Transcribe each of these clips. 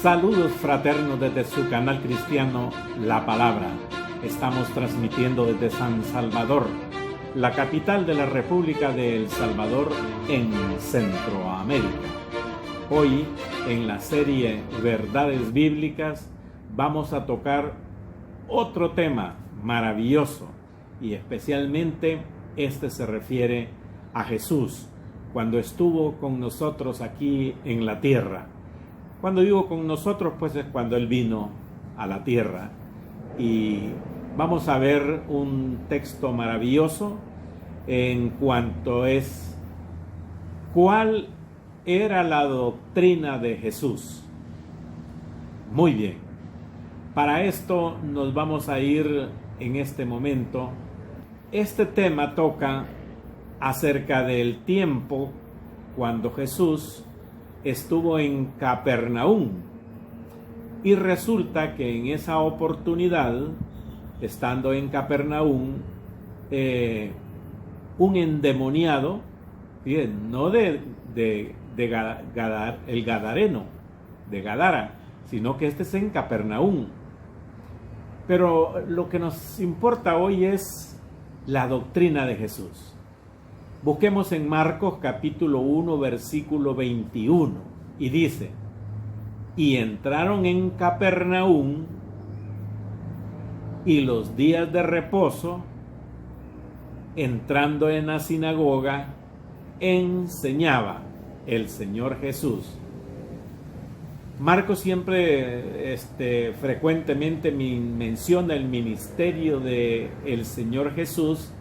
Saludos fraternos desde su canal cristiano La Palabra. Estamos transmitiendo desde San Salvador, la capital de la República de El Salvador en Centroamérica. Hoy, en la serie Verdades Bíblicas, vamos a tocar otro tema maravilloso y especialmente este se refiere a Jesús cuando estuvo con nosotros aquí en la tierra. Cuando digo con nosotros, pues es cuando Él vino a la tierra. Y vamos a ver un texto maravilloso en cuanto es cuál era la doctrina de Jesús. Muy bien, para esto nos vamos a ir en este momento. Este tema toca acerca del tiempo cuando Jesús estuvo en Capernaum, y resulta que en esa oportunidad, estando en Capernaum, un endemoniado, no el gadareno de Gadara, sino que este es en Capernaum. Pero lo que nos importa hoy es la doctrina de Jesús. Busquemos en Marcos capítulo 1 versículo 21 y dice: y entraron en Capernaum, y los días de reposo, entrando en la sinagoga, enseñaba el Señor Jesús. Marcos siempre frecuentemente menciona el ministerio de el Señor Jesús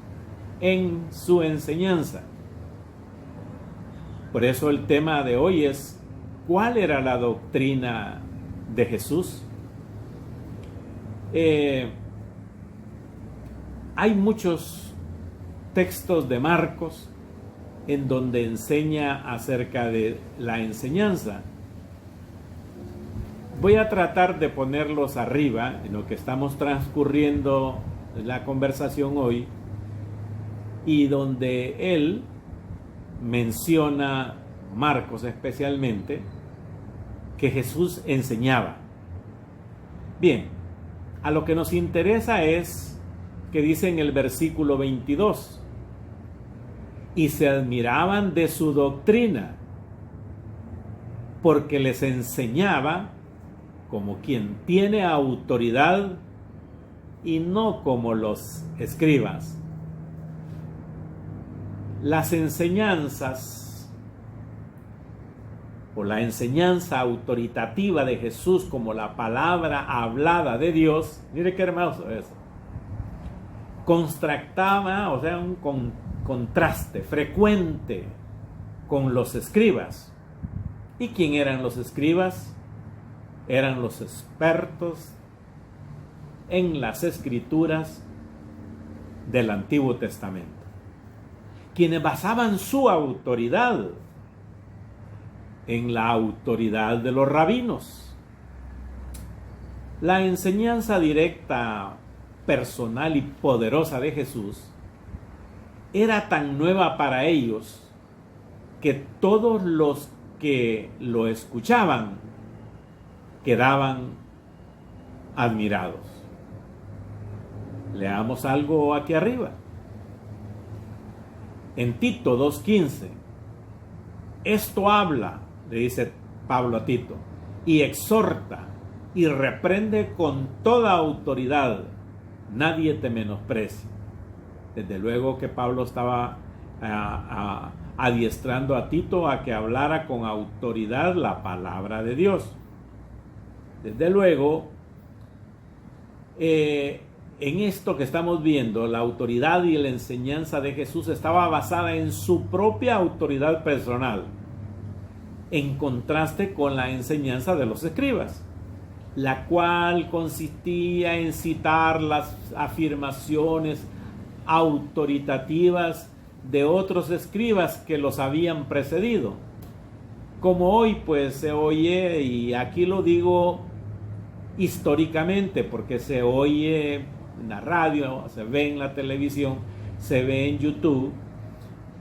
en su enseñanza. Por eso el tema de hoy es: ¿cuál era la doctrina de Jesús? Hay muchos textos de Marcos en donde enseña acerca de la enseñanza. Voy a tratar de ponerlos arriba en lo que estamos transcurriendo la conversación hoy, y donde él menciona, Marcos especialmente, que Jesús enseñaba. Bien, a lo que nos interesa es que dice en el versículo 22: y se admiraban de su doctrina, porque les enseñaba como quien tiene autoridad y no como los escribas. Las enseñanzas o la enseñanza autoritativa de Jesús como la palabra hablada de Dios, mire qué hermoso eso, contrastaba, o sea, un contraste frecuente con los escribas. ¿Y quién eran los escribas? Eran los expertos en las escrituras del Antiguo Testamento, quienes basaban su autoridad en la autoridad de los rabinos. La enseñanza directa, personal y poderosa de Jesús era tan nueva para ellos que todos los que lo escuchaban quedaban admirados. Leamos algo aquí arriba. En Tito 2:15, esto habla, le dice Pablo a Tito, y exhorta y reprende con toda autoridad, nadie te menosprecie. Desde luego que Pablo estaba adiestrando a Tito a que hablara con autoridad la palabra de Dios. Desde luego, en esto que estamos viendo, la autoridad y la enseñanza de Jesús estaba basada en su propia autoridad personal, en contraste con la enseñanza de los escribas, la cual consistía en citar las afirmaciones autoritativas de otros escribas que los habían precedido. Como hoy pues se oye, y aquí lo digo históricamente porque se oye en la radio, se ve en la televisión, se ve en YouTube,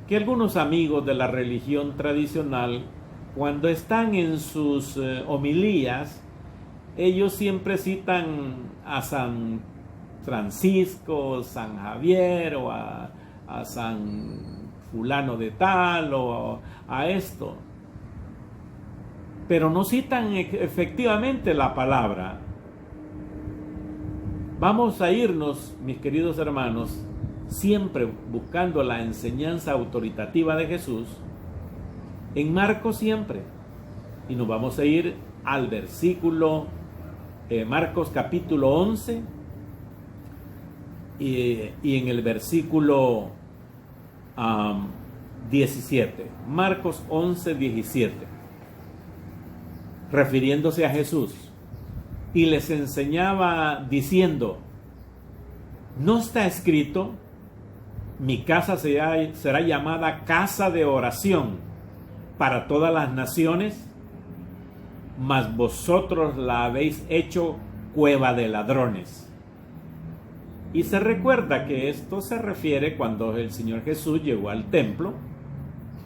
que algunos amigos de la religión tradicional, cuando están en sus homilías, ellos siempre citan a San Francisco, San Javier o a San fulano de tal o a esto, pero no citan efectivamente la palabra. Vamos a irnos, mis queridos hermanos, siempre buscando la enseñanza autoritativa de Jesús, en Marcos siempre, y nos vamos a ir al versículo, Marcos capítulo 11, y en el versículo 17, Marcos 11, 17, refiriéndose a Jesús, y les enseñaba diciendo: ¿no está escrito, mi casa será llamada casa de oración para todas las naciones? Mas vosotros la habéis hecho cueva de ladrones. Y se recuerda que esto se refiere cuando el Señor Jesús llegó al templo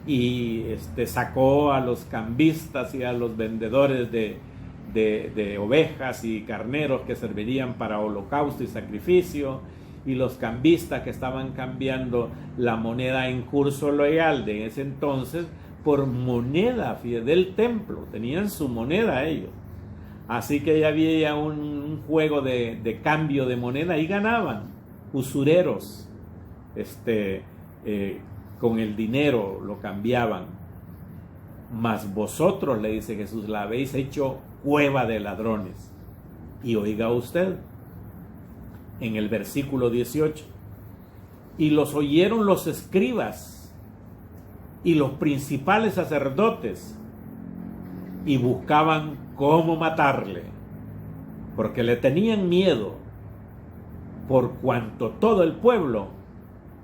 y sacó a los cambistas y a los vendedores de ovejas y carneros que servirían para holocausto y sacrificio, y los cambistas que estaban cambiando la moneda en curso legal de ese entonces por moneda del templo. Tenían su moneda ellos. Así que ya había un juego de cambio de moneda y ganaban. Usureros, con el dinero lo cambiaban. Mas vosotros, le dice Jesús, la habéis hecho cueva de ladrones. Y oiga usted, en el versículo 18, y los oyeron los escribas y los principales sacerdotes, y buscaban cómo matarle, porque le tenían miedo, por cuanto todo el pueblo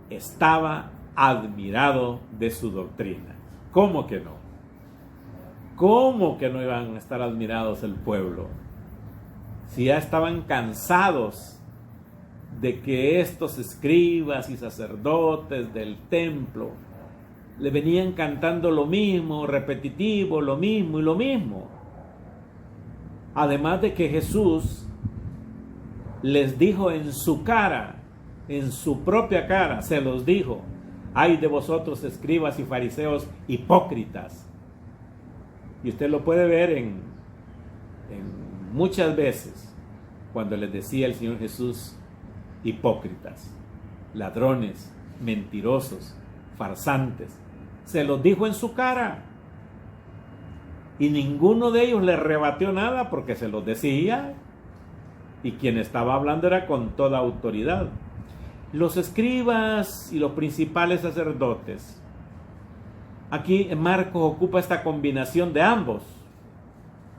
estaba admirado de su doctrina. ¿Cómo que no? ¿Cómo que no iban a estar admirados el pueblo? Si ya estaban cansados de que estos escribas y sacerdotes del templo le venían cantando lo mismo, repetitivo, lo mismo y lo mismo. Además de que Jesús les dijo en su cara, en su propia cara, se los dijo: ay de vosotros, escribas y fariseos hipócritas. Y usted lo puede ver en muchas veces cuando les decía el Señor Jesús: hipócritas, ladrones, mentirosos, farsantes. Se los dijo en su cara. Y ninguno de ellos le rebatió nada porque se los decía. Y quien estaba hablando era con toda autoridad. Los escribas y los principales sacerdotes. Aquí Marcos ocupa esta combinación de ambos.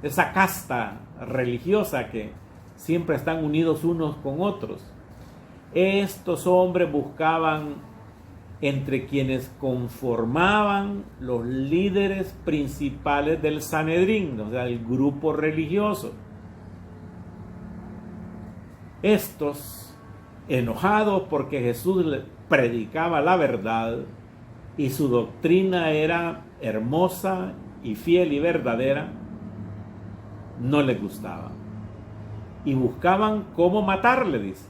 Esa casta religiosa que siempre están unidos unos con otros. Estos hombres buscaban entre quienes conformaban los líderes principales del Sanedrín, o sea, el grupo religioso. Estos, enojados porque Jesús les predicaba la verdad y su doctrina era hermosa y fiel y verdadera, no les gustaba. Y buscaban cómo matarle, dice.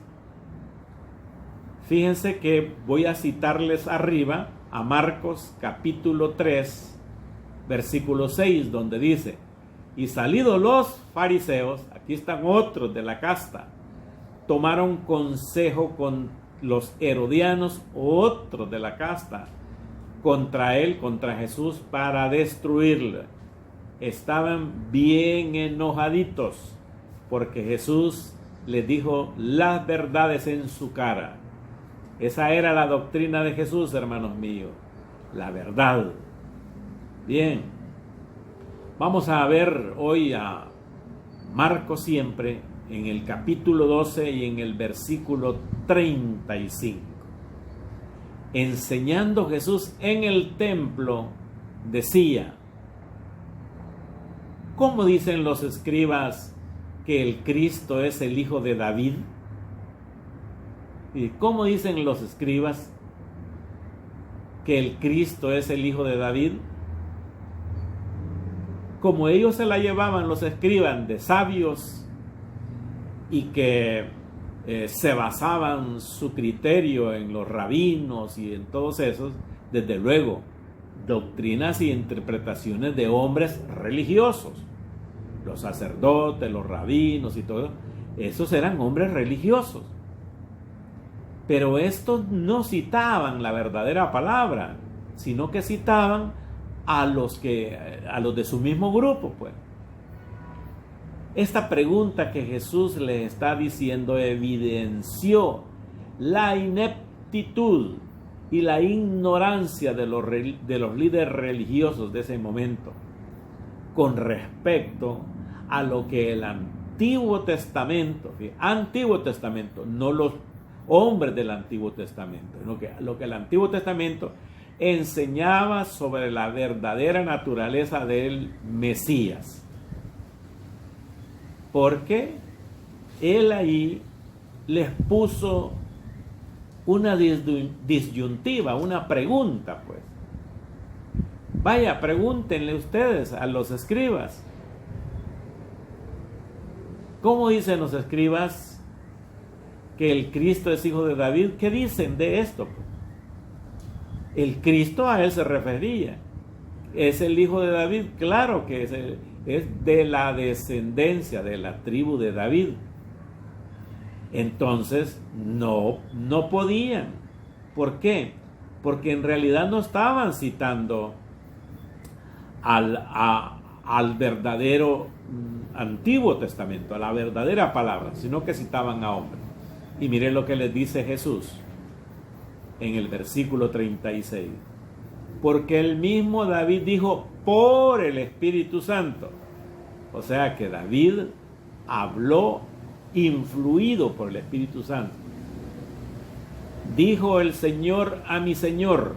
Fíjense que voy a citarles arriba a Marcos capítulo 3, versículo 6, donde dice: y salidos los fariseos, aquí están otros de la casta, tomaron consejo con los herodianos, otros de la casta, contra él, contra Jesús, para destruirle. Estaban bien enojaditos porque Jesús les dijo las verdades en su cara. Esa era la doctrina de Jesús, hermanos míos, la verdad. Bien, vamos a ver hoy a Marcos siempre en el capítulo 12 y en el versículo 35. Enseñando Jesús en el templo, decía: ¿cómo dicen los escribas que el Cristo es el hijo de David? ¿Y cómo dicen los escribas que el Cristo es el hijo de David? Como ellos se la llevaban, los escribas, de sabios y que se basaban su criterio en los rabinos y en todos esos, desde luego, doctrinas y interpretaciones de hombres religiosos. Los sacerdotes, los rabinos y todo, esos eran hombres religiosos. Pero estos no citaban la verdadera palabra, sino que citaban a los de su mismo grupo, pues. Esta pregunta que Jesús les está diciendo evidenció la ineptitud y la ignorancia de los líderes religiosos de ese momento con respecto a lo que el Antiguo Testamento, no los hombres del Antiguo Testamento, lo que el Antiguo Testamento enseñaba sobre la verdadera naturaleza del Mesías. Porque él ahí les puso una disyuntiva, una pregunta, pues. Vaya, pregúntenle ustedes a los escribas. ¿Cómo dicen los escribas que el Cristo es hijo de David? ¿Qué dicen de esto? El Cristo, a él se refería. ¿Es el hijo de David? Claro que es de la descendencia de la tribu de David. Entonces no podían. ¿Por qué? Porque en realidad no estaban citando al verdadero Antiguo Testamento, a la verdadera palabra, sino que citaban a hombres. Y miren lo que les dice Jesús en el versículo 36. Porque el mismo David dijo por el Espíritu Santo. O sea que David habló influido por el Espíritu Santo. Dijo el Señor a mi Señor: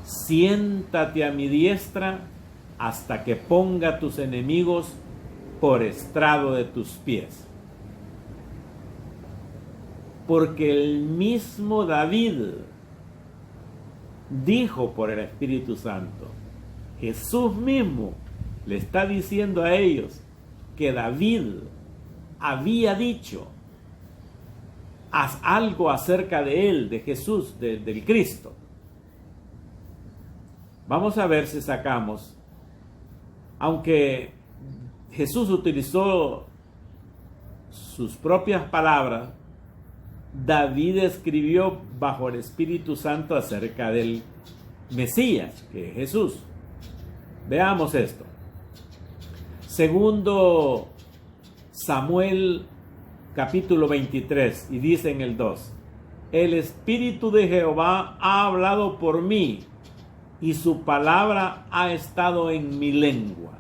siéntate a mi diestra hasta que ponga tus enemigos por estrado de tus pies. Porque el mismo David dijo por el Espíritu Santo. Jesús mismo le está diciendo a ellos que David había dicho algo acerca de él, de Jesús, del Cristo. Vamos a ver si sacamos, aunque Jesús utilizó sus propias palabras, David escribió bajo el Espíritu Santo acerca del Mesías, que es Jesús. Veamos esto. Segundo Samuel capítulo 23, y dice en el 2: el Espíritu de Jehová ha hablado por mí, y su palabra ha estado en mi lengua.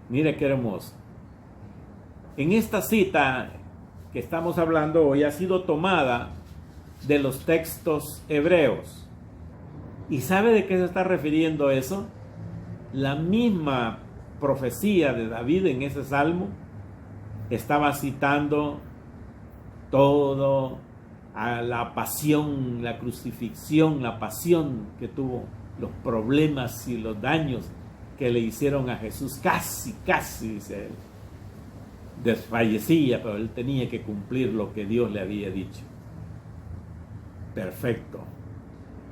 Mire qué hermoso. En esta cita que estamos hablando hoy ha sido tomada de los textos hebreos. ¿Y sabe de qué se está refiriendo eso? La misma profecía de David en ese salmo estaba citando todo a la pasión, la crucifixión, la pasión que tuvo, los problemas y los daños que le hicieron a Jesús. Casi, dice él, desfallecía, pero él tenía que cumplir lo que Dios le había dicho. Perfecto.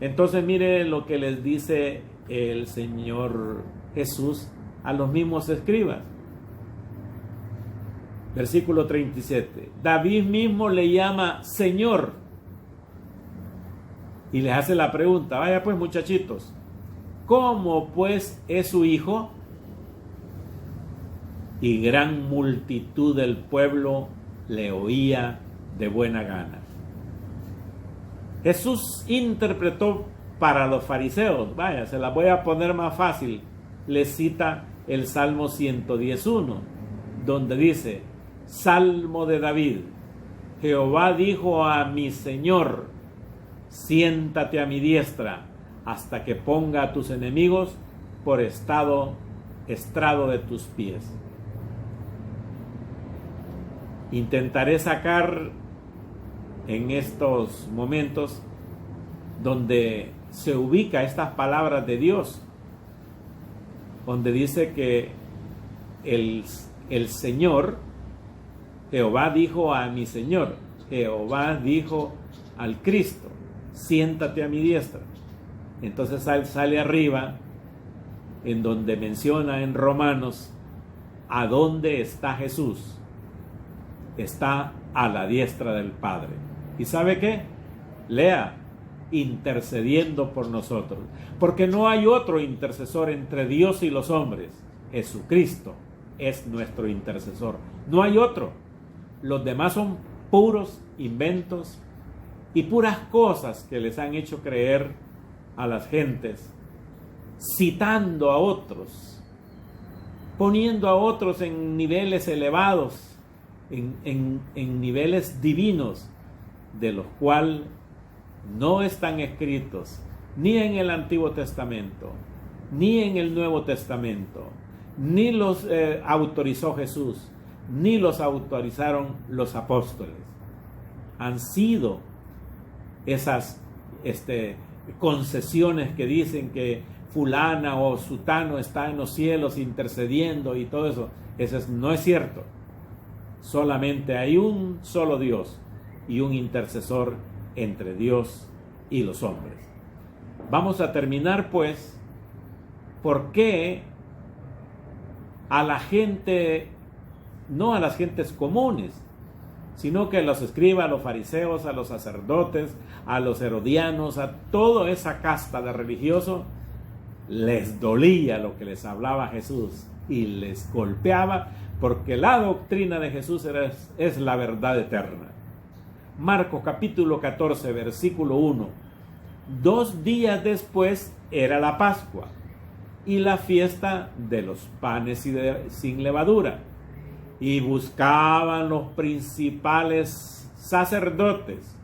Entonces mire lo que les dice el Señor Jesús a los mismos escribas. Versículo 37. David mismo le llama Señor y les hace la pregunta: vaya pues, muchachitos, ¿cómo pues es su hijo? Y gran multitud del pueblo le oía de buena gana. Jesús interpretó para los fariseos, vaya, se la voy a poner más fácil, les cita el Salmo 111, donde dice: Salmo de David, Jehová dijo a mi Señor: siéntate a mi diestra hasta que ponga a tus enemigos por estrado de tus pies. Intentaré sacar en estos momentos donde se ubica estas palabras de Dios, donde dice que el Señor Jehová dijo a mi Señor, Jehová dijo al Cristo, siéntate a mi diestra. Entonces sale arriba, en donde menciona en Romanos, ¿a dónde está Jesús? Está a la diestra del Padre. ¿Y sabe qué? Lea, intercediendo por nosotros. Porque no hay otro intercesor entre Dios y los hombres. Jesucristo es nuestro intercesor. No hay otro. Los demás son puros inventos y puras cosas que les han hecho creer a las gentes, citando a otros, poniendo a otros en niveles elevados, en niveles divinos, de los cuales no están escritos ni en el Antiguo Testamento, ni en el Nuevo Testamento, ni los autorizó Jesús, ni los autorizaron los apóstoles. Han sido esas concesiones que dicen que fulana o sutano está en los cielos intercediendo y todo eso. Eso no es cierto. Solamente hay un solo Dios y un intercesor entre Dios y los hombres. Vamos a terminar pues, ¿por qué a la gente, no a las gentes comunes, sino que a los escribas, a los fariseos, a los sacerdotes, a los herodianos, a toda esa casta de religiosos, les dolía lo que les hablaba Jesús y les golpeaba, porque la doctrina de Jesús es la verdad eterna? Marcos capítulo 14, versículo 1. 2 días después era la Pascua y la fiesta de los panes sin levadura. Y buscaban los principales sacerdotes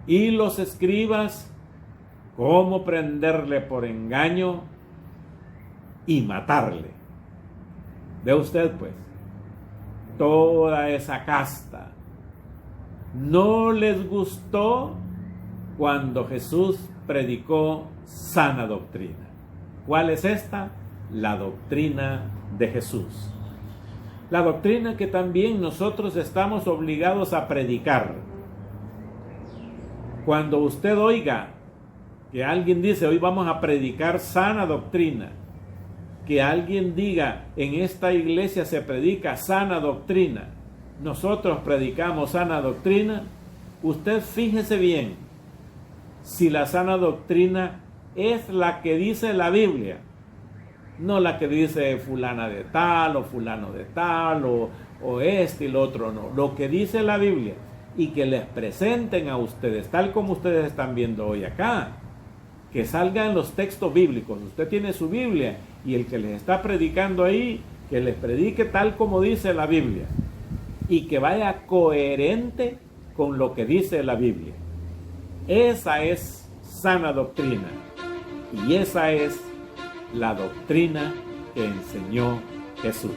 y los escribas cómo prenderle por engaño y matarle. Ve usted pues, toda esa casta no les gustó cuando Jesús predicó sana doctrina. ¿Cuál es esta? La doctrina de Jesús. La doctrina que también nosotros estamos obligados a predicar. Cuando usted oiga que alguien dice, hoy vamos a predicar sana doctrina, que alguien diga, en esta iglesia se predica sana doctrina, nosotros predicamos sana doctrina, usted fíjese bien si la sana doctrina es la que dice la Biblia, no la que dice fulana de tal o fulano de tal o este y lo otro, no, lo que dice la Biblia, y que les presenten a ustedes tal como ustedes están viendo hoy acá, que salgan los textos bíblicos. Usted tiene su Biblia y el que les está predicando ahí, que les predique tal como dice la Biblia y que vaya coherente con lo que dice la Biblia. Esa es sana doctrina y esa es la doctrina que enseñó Jesús.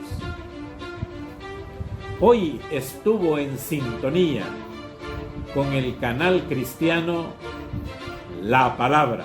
Hoy estuvo en sintonía con el canal cristiano La Palabra.